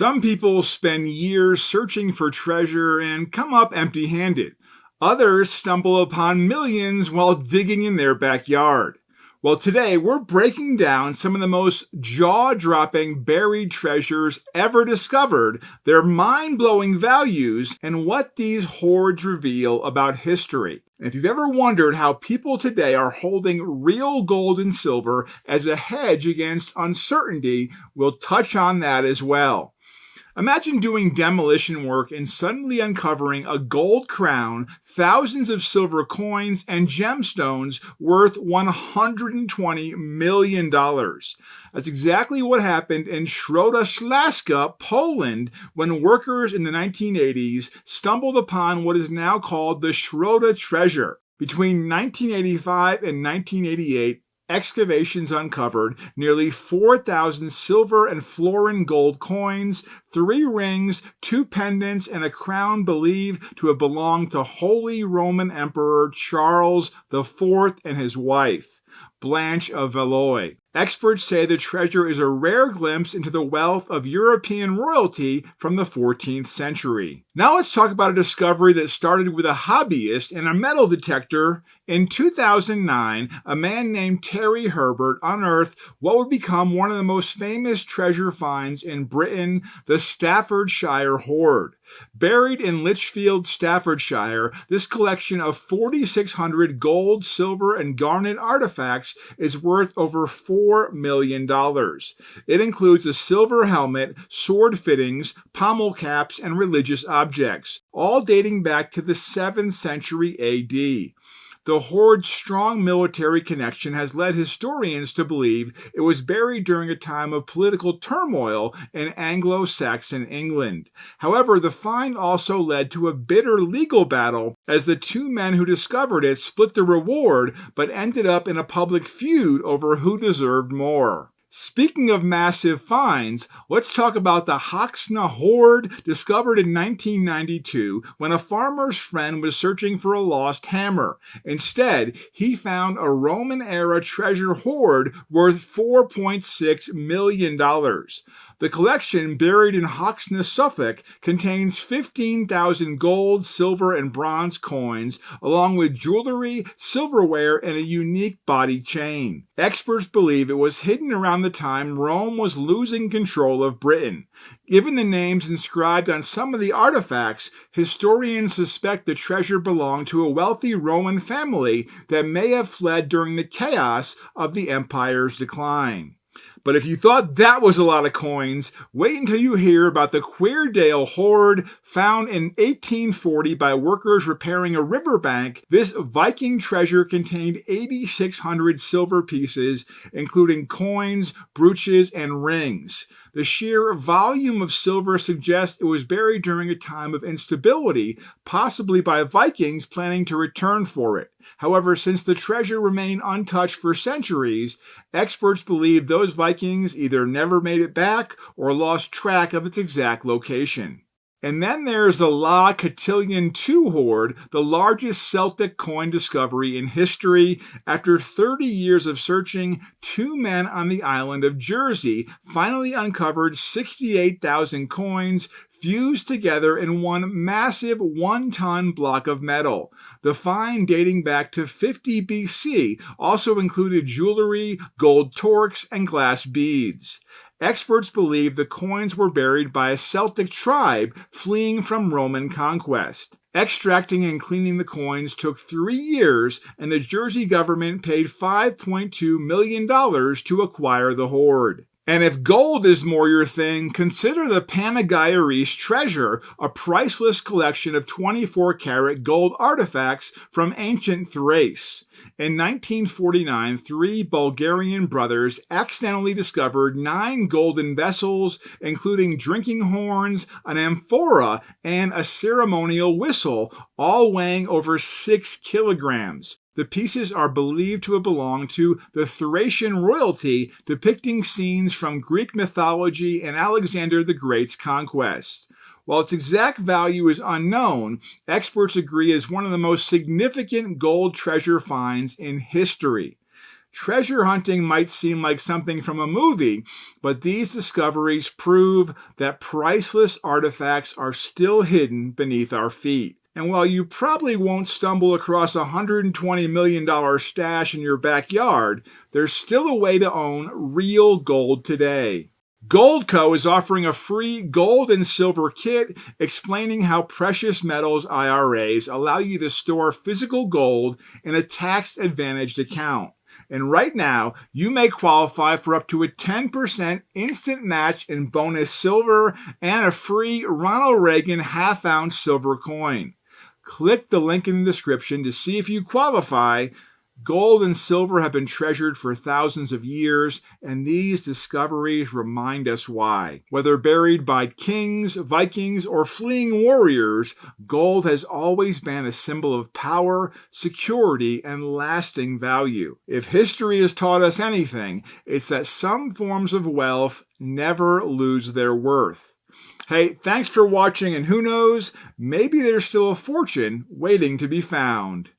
Some people spend years searching for treasure and come up empty-handed. Others stumble upon millions while digging in their backyard. Well, today we're breaking down some of the most jaw-dropping buried treasures ever discovered, their mind-blowing values, and what these hoards reveal about history. And if you've ever wondered how people today are holding real gold and silver as a hedge against uncertainty, we'll touch on that as well. Imagine doing demolition work and suddenly uncovering a gold crown, thousands of silver coins, and gemstones worth $120 million. That's exactly what happened in Schroeda, Poland, when workers in the 1980s stumbled upon what is now called the Schroeda treasure. Between 1985 and 1988, excavations uncovered nearly 4,000 silver and florin gold coins, 3 rings, 2 pendants, and a crown believed to have belonged to Holy Roman Emperor Charles IV and his wife, Blanche of Valois. Experts say the treasure is a rare glimpse into the wealth of European royalty from the 14th century. Now let's talk about a discovery that started with a hobbyist and a metal detector. In 2009, a man named Terry Herbert unearthed what would become one of the most famous treasure finds in Britain, the Staffordshire hoard. Buried in Lichfield, Staffordshire, this collection of 4,600 gold, silver, and garnet artifacts is worth over $4 million. It includes a silver helmet, sword fittings, pommel caps, and religious objects, all dating back to the 7th century AD. The hoard's strong military connection has led historians to believe it was buried during a time of political turmoil in Anglo-Saxon England. However, the find also led to a bitter legal battle as the 2 men who discovered it split the reward but ended up in a public feud over who deserved more. Speaking of massive finds, let's talk about the Hoxne hoard discovered in 1992 when a farmer's friend was searching for a lost hammer. Instead, he found a Roman-era treasure hoard worth $4.6 million. The collection, buried in Hoxne, Suffolk, contains 15,000 gold, silver, and bronze coins, along with jewelry, silverware, and a unique body chain. Experts believe it was hidden around the time Rome was losing control of Britain. Given the names inscribed on some of the artifacts, historians suspect the treasure belonged to a wealthy Roman family that may have fled during the chaos of the empire's decline. But if you thought that was a lot of coins, wait until you hear about the Cuerdale hoard found in 1840 by workers repairing a riverbank. This Viking treasure contained 8,600 silver pieces, including coins, brooches, and rings. The sheer volume of silver suggests it was buried during a time of instability, possibly by Vikings planning to return for it. However, since the treasure remained untouched for centuries, experts believe those Vikings either never made it back or lost track of its exact location. And then there's the Catillon II hoard, the largest Celtic coin discovery in history. After 30 years of searching, 2 men on the island of Jersey finally uncovered 68,000 coins fused together in one massive 1-ton block of metal. The find, dating back to 50 BC, also included jewelry, gold torques, and glass beads. Experts believe the coins were buried by a Celtic tribe fleeing from Roman conquest. Extracting and cleaning the coins took 3 years, and the Jersey government paid $5.2 million to acquire the hoard. And if gold is more your thing, consider the Panagyurishte treasure, a priceless collection of 24-karat gold artifacts from ancient Thrace. In 1949, 3 Bulgarian brothers accidentally discovered 9 golden vessels, including drinking horns, an amphora, and a ceremonial whistle, all weighing over 6 kilograms. The pieces are believed to have belonged to the Thracian royalty, depicting scenes from Greek mythology and Alexander the Great's conquest. While its exact value is unknown, experts agree it is one of the most significant gold treasure finds in history. Treasure hunting might seem like something from a movie, but these discoveries prove that priceless artifacts are still hidden beneath our feet. And while you probably won't stumble across a $120 million stash in your backyard, there's still a way to own real gold today. Goldco is offering a free gold and silver kit explaining how precious metals IRAs allow you to store physical gold in a tax-advantaged account. And right now, you may qualify for up to a 10% instant match in bonus silver and a free Ronald Reagan half-ounce silver coin. Click the link in the description to see if you qualify. Gold and silver have been treasured for thousands of years, and these discoveries remind us why. Whether buried by kings, Vikings, or fleeing warriors, gold has always been a symbol of power, security, and lasting value. If history has taught us anything, it's that some forms of wealth never lose their worth. Hey, thanks for watching, and who knows, maybe there's still a fortune waiting to be found.